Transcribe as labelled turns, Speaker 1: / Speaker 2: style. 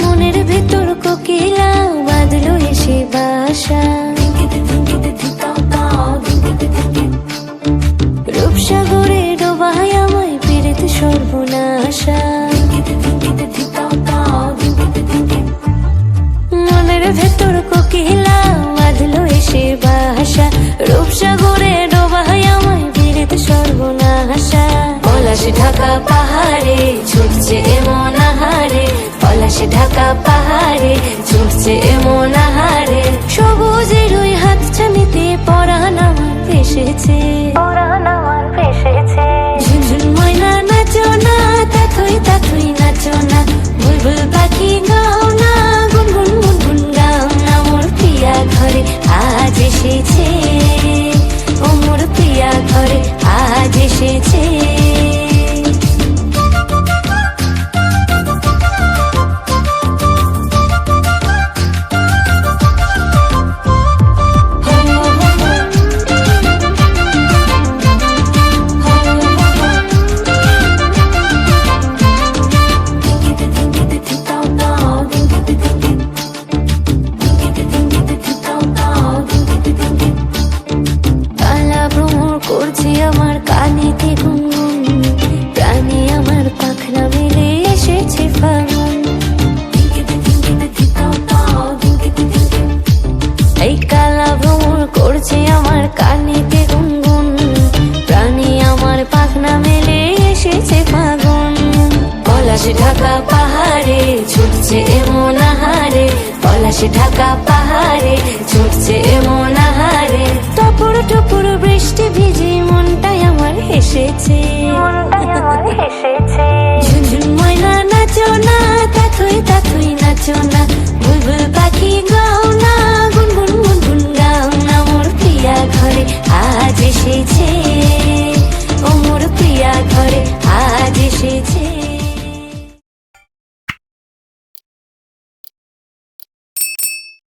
Speaker 1: মনের ভেতর কোকিলা বাঁধলো এসে বাসা, রূপসাগরে ডোবায় আমায় পীড়িত সর্বনাশা। মনের ভেতর কোকিলা বাঁধলো এসে বাসা, রূপসাগরে ডোবায় আমায় পীড়িত সর্বনাশা। পলাশ ঢাকা পাহাড়ে ছুটছে এমন আহারে, পলাশ ঢাকা পাহাড়ে ছুটছে এমন আহারে। সবুজের ওই হাত ছানিতে পরাণ আমার ভেসেছে, ঝুনঝুন ময়না নাচো না, তাথই তাথই নাচো না, বুলবুল পাখি গাও না, গুনগুন গুনগুন গাও না। মোর প্রিয়া ঘরে আজ এসেছে, ও মোর প্রিয়া ঘরে আজ এসেছে। করছে আমার কানেতে গুনগুন, প্রাণে আমার পাখনা মেলে এসেছে ফাগুন। এই কালা ভ্রমণ করছে আমার কানেতে গুনগুন, প্রাণে আমার পাখনা মেলে এসেছে ফাগুন। পলাশ ঢাকা পাহাড়ে ছুটছে এমন আহারে, পলাশ ঢাকা